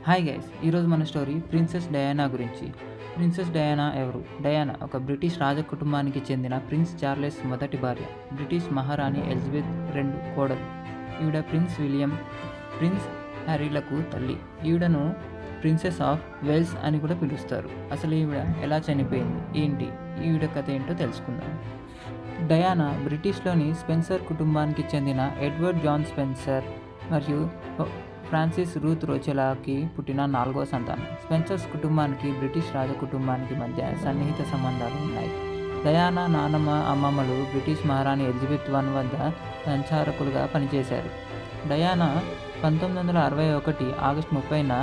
Hi guys, ఈరోజు మన story princess Diana గురించి. ప్రిన్సెస్ డయానా ఎవరు? డయానా ఒక బ్రిటిష్ రాజకుటుంబానికి చెందిన ప్రిన్స్ చార్లెస్ మొదటి భార్య, బ్రిటిష్ మహారాణి ఎలిజబెత్ రెండు కోడలు. ఈవిడ ప్రిన్స్ విలియం, ప్రిన్స్ హ్యారీలకు తల్లి. ఈవిడను ప్రిన్సెస్ ఆఫ్ వేల్స్ అని కూడా పిలుస్తారు. అసలు ఈవిడ ఎలా చనిపోయింది, ఏంటి, ఈవిడ కథ ఏంటో తెలుసుకుందాం. డయానా బ్రిటిష్లోని స్పెన్సర్ కుటుంబానికి చెందిన ఎడ్వర్డ్ జాన్ స్పెన్సర్ మరియు ఫ్రాన్సిస్ రూత్ రోచెలాకి పుట్టిన 4వ సంతానం. స్పెన్సర్స్ కుటుంబానికి బ్రిటిష్ రాజకుటుంబానికి మధ్య సన్నిహిత సంబంధాలు ఉన్నాయి. డయానా నానమ్మ, అమ్మమ్మలు బ్రిటిష్ మహారాణి ఎలిజబెత్ I వద్ద సంచారకులుగా పనిచేశారు. డయానా 1961 ఆగస్టు 30న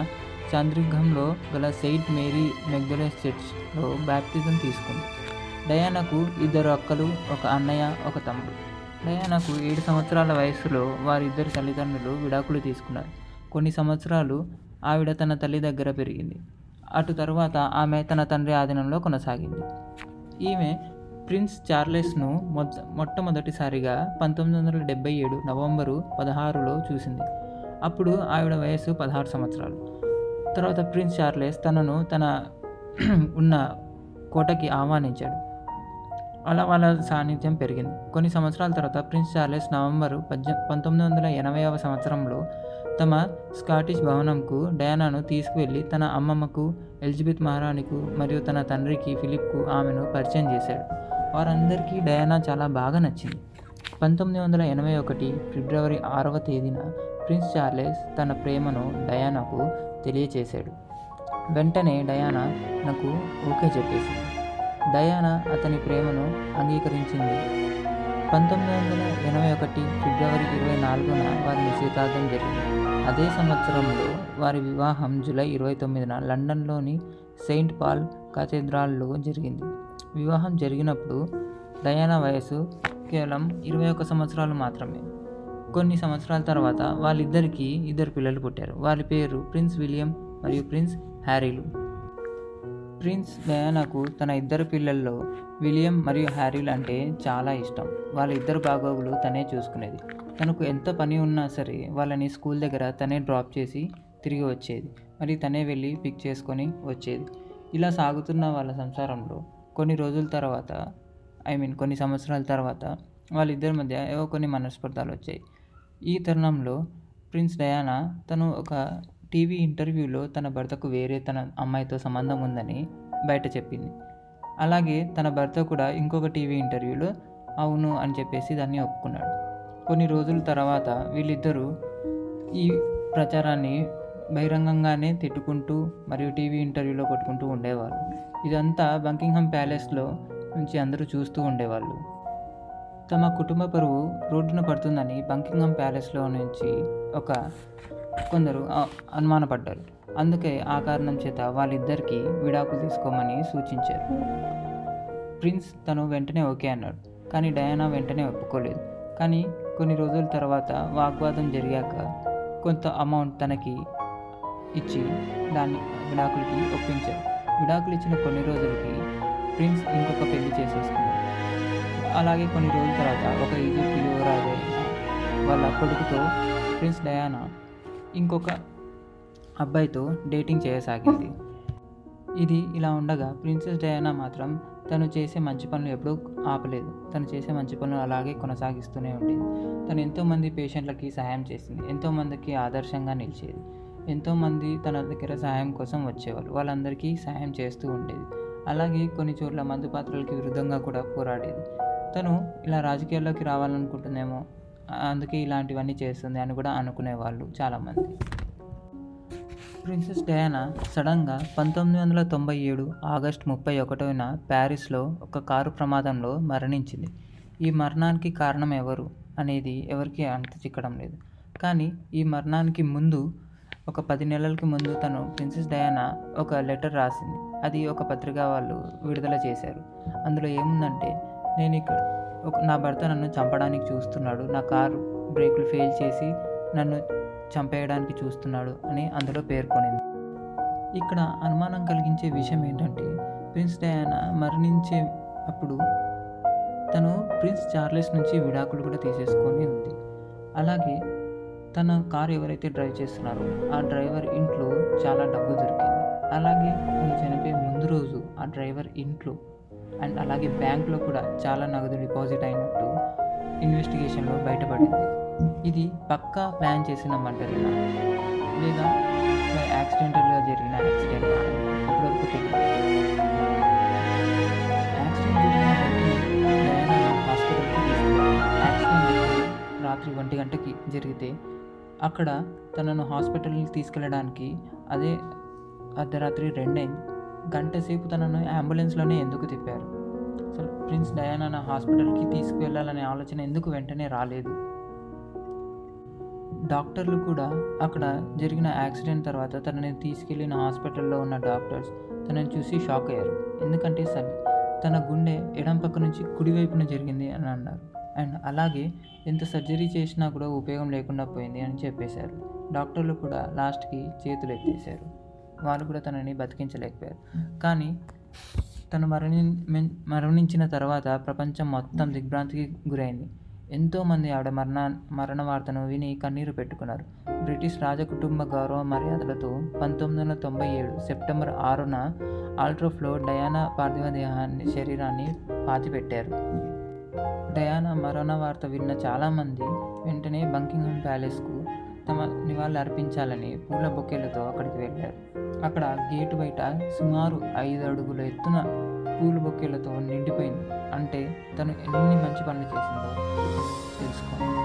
చాంద్రిఘంలో గల సెయింట్ మేరీ మెగ్దలెన్ చర్చ్లో బాప్తిజం తీసుకుంది. డయానాకు 2 అక్కలు, ఒక అన్నయ్య, ఒక తమ్ముడు. డయానాకు 7 సంవత్సరాల వయస్సులో వారిద్దరి తల్లిదండ్రులు విడాకులు తీసుకున్నారు. కొన్ని సంవత్సరాలు ఆవిడ తన తల్లి దగ్గర పెరిగింది. అటు తరువాత ఆమె తన తండ్రి ఆధీనంలో కొనసాగింది. ఈమె ప్రిన్స్ చార్లెస్ను మొట్టమొదటిసారిగా 1977 నవంబరు 16లో చూసింది. అప్పుడు ఆవిడ వయస్సు 16 సంవత్సరాలు. తర్వాత ప్రిన్స్ చార్లెస్ తనను తన ఉన్న కోటకి ఆహ్వానించాడు. అలా వాళ్ళ సాన్నిధ్యం పెరిగింది. కొన్ని సంవత్సరాల తర్వాత ప్రిన్స్ చార్లెస్ నవంబరు 1980వ సంవత్సరంలో తమ స్కాటిష్ భవనంకు డయానాను తీసుకువెళ్ళి తన అమ్మమ్మకు, ఎలిజబెత్ మహారాణికు మరియు తన తండ్రికి ఫిలిప్కు ఆమెను పరిచయం చేశాడు. వారందరికీ డయానా చాలా బాగా నచ్చింది. 1981 ఫిబ్రవరి 6వ తేదీన ప్రిన్స్ చార్లెస్ తన ప్రేమను డయానాకు తెలియచేశాడు. వెంటనే డయానా నాకు ఓకే చెప్పేసింది. డయానా అతని ప్రేమను అంగీకరించింది. 1981 ఫిబ్రవరి 24న వారి నిశ్చితార్థం జరిగింది. అదే సంవత్సరంలో వారి వివాహం జూలై 29న లండన్లోని సెయింట్ పాల్ కథీడ్రల్లో జరిగింది. వివాహం జరిగినప్పుడు డయానా వయసు కేవలం 21 సంవత్సరాలు మాత్రమే. కొన్ని సంవత్సరాల తర్వాత వాళ్ళిద్దరికీ 2 పిల్లలు పుట్టారు. వారి పేరు ప్రిన్స్ విలియం మరియు ప్రిన్స్ హ్యారీలు. ప్రిన్స్ డయానాకు తన 2 పిల్లల్లో విలియం మరియు హ్యారీలు అంటే చాలా ఇష్టం. వాళ్ళ 2 బాగోగులు తనే చూసుకునేది. తనకు ఎంత పని ఉన్నా సరే వాళ్ళని స్కూల్ దగ్గర తనే డ్రాప్ చేసి తిరిగి వచ్చేది. మరి తనే వెళ్ళి పిక్ చేసుకొని వచ్చేది. ఇలా సాగుతున్న వాళ్ళ సంసారంలో కొన్ని సంవత్సరాల తర్వాత వాళ్ళిద్దరి మధ్య ఏవో కొన్ని మనస్పర్ధాలు వచ్చాయి. ఈ తరుణంలో ప్రిన్స్ డయానా తను ఒక టీవీ ఇంటర్వ్యూలో తన భర్తకు వేరే తన అమ్మాయితో సంబంధం ఉందని బయట చెప్పింది. అలాగే తన భర్త కూడా ఇంకొక టీవీ ఇంటర్వ్యూలో అవును అని చెప్పేసి దాన్ని ఒప్పుకున్నాడు. కొన్ని రోజుల తర్వాత వీళ్ళిద్దరూ ఈ ప్రచారాన్ని బహిరంగంగానే తిట్టుకుంటూ మరియు టీవీ ఇంటర్వ్యూలో కొట్టుకుంటూ ఉండేవాళ్ళు. ఇదంతా బంకింగ్హామ్ ప్యాలెస్లో నుంచి అందరూ చూస్తూ ఉండేవాళ్ళు. తమ కుటుంబ పరువు రోడ్డున పడుతుందని బంకింగ్హామ్ ప్యాలెస్లో నుంచి కొందరు అనుమానపడ్డారు. అందుకే ఆ కారణం చేత వాళ్ళిద్దరికీ విడాకులు తీసుకోమని సూచించారు. ప్రిన్స్ తను వెంటనే ఓకే అన్నాడు. కానీ డయానా వెంటనే ఒప్పుకోలేదు. కానీ కొన్ని రోజుల తర్వాత వాగ్వాదం జరిగాక కొంత అమౌంట్ తనకి ఇచ్చి దాన్ని విడాకులకి ఒప్పించారు. విడాకులు ఇచ్చిన కొన్ని రోజులకి ప్రిన్స్ ఇంకొక పెళ్లి చేసేసుకున్నాడు. అలాగే కొన్ని రోజుల తర్వాత ఒక ఈజిప్ట్ యువరాజు వాళ్ళ కొడుకుతో ప్రిన్స్ డయానా ఇంకొక అబ్బాయితో డేటింగ్ చేయసాగింది. ఇది ఇలా ఉండగా ప్రిన్సెస్ డయానా మాత్రం తను చేసే మంచి పనులు ఎప్పుడూ ఆపలేదు. తను చేసే మంచి పనులు అలాగే కొనసాగిస్తూనే ఉండేది. తను ఎంతోమంది పేషెంట్లకి సహాయం చేసింది. ఎంతోమందికి ఆదర్శంగా నిలిచేది. ఎంతోమంది తన దగ్గర సహాయం కోసం వచ్చేవాళ్ళు. వాళ్ళందరికీ సహాయం చేస్తూ ఉండేది. అలాగే కొన్ని చోట్ల మందు పాత్రలకి విరుద్ధంగా కూడా పోరాడేది. తను ఇలా రాజకీయాల్లోకి రావాలనుకుంటుందేమో, అందుకే ఇలాంటివన్నీ చేస్తుంది అని కూడా అనుకునేవాళ్ళు చాలామంది. ప్రిన్సెస్ డయానా సడన్గా 1997 ఆగస్టు 31న ప్యారిస్లో ఒక కారు ప్రమాదంలో మరణించింది. ఈ మరణానికి కారణం ఎవరు అనేది ఎవరికీ అంత చిక్కడం లేదు. కానీ ఈ మరణానికి ముందు ఒక 10 నెలలకి ముందు ప్రిన్సెస్ డయానా ఒక లెటర్ రాసింది. అది ఒక పత్రిక వాళ్ళు విడుదల చేశారు. అందులో ఏముందంటే, నా భర్త నన్ను చంపడానికి చూస్తున్నాడు, నా కారు బ్రేకులు ఫెయిల్ చేసి నన్ను చంపేయడానికి చూస్తున్నాడు అని అందులో పేర్కొనింది. ఇక్కడ అనుమానం కలిగించే విషయం ఏంటంటే, ప్రిన్స్ డయానా మరణించే అప్పుడు తను ప్రిన్స్ చార్లెస్ నుంచి విడాకులు కూడా తీసేసుకొని ఉంది. అలాగే తన కారు ఎవరైతే డ్రైవ్ చేస్తున్నారో ఆ డ్రైవర్ ఇంట్లో చాలా డబ్బు దొరికింది. అలాగే తను చనిపోయే ముందు రోజు ఆ డ్రైవర్ ఇంట్లో అండ్ అలాగే బ్యాంక్లో కూడా చాలా నగదు డిపాజిట్ అయినట్టు ఇన్వెస్టిగేషన్లో బయటపడింది. ఇది పక్కా ప్లాన్ చేసిన మర్డరేనా లేదా యాక్సిడెంటల్గా జరిగిన యాక్సిడెంట్ ఇప్పటివరకు తెలియదు. యాక్సిడెంట్ జరిగిన వెంటనే డయానా హాస్పిటల్కి తీసుకెళ్ళారు. యాక్సిడెంట్ రాత్రి 1 గంటకి జరిగితే అక్కడ తనను హాస్పిటల్కి తీసుకెళ్ళడానికి అదే అర్ధరాత్రి 2 అయింది. గంట సేపు తనను అంబులెన్స్లోనే ఎందుకు తిప్పారు? అసలు ప్రిన్స్ డయానా హాస్పిటల్కి తీసుకువెళ్ళాలనే ఆలోచన ఎందుకు వెంటనే రాలేదు? డాక్టర్లు కూడా అక్కడ జరిగిన యాక్సిడెంట్ తర్వాత తనని తీసుకెళ్ళిన హాస్పిటల్లో ఉన్న డాక్టర్స్ తనని చూసి షాక్ అయ్యారు. ఎందుకంటే తన గుండె ఎడం పక్క నుంచి కుడివైపున జరిగింది అని అన్నారు. అండ్ అలాగే ఎంత సర్జరీ చేసినా కూడా ఉపయోగం లేకుండా పోయింది అని చెప్పేశారు. డాక్టర్లు కూడా లాస్ట్కి చేతులు ఎత్తేసారు. వాళ్ళు కూడా తనని బతికించలేకపోయారు. కానీ తను మరణించిన తర్వాత ప్రపంచం మొత్తం దిగ్భ్రాంతికి గురైంది. ఎంతోమంది ఆవిడ మరణ వార్తను విని కన్నీరు పెట్టుకున్నారు. బ్రిటిష్ రాజకుటుంబ గౌరవ మర్యాదలతో 1997 సెప్టెంబర్ 6న ఆల్ట్రోఫ్లో డయానా పార్థివ శరీరాన్ని పాతిపెట్టారు. డయానా మరణ వార్త విన్న చాలామంది వెంటనే బంకింగ్హామ్ ప్యాలెస్కు తమ నివాళులు అర్పించాలని పూల బొకేలతో అక్కడికి వెళ్ళారు. అక్కడ గేటు బయట సుమారు 5 అడుగుల ఎత్తున పూల బొకేలతో నిండిపోయింది. అంటే తను ఎన్ని మంచి పనులు చేసిందో తెలుసుకోండి.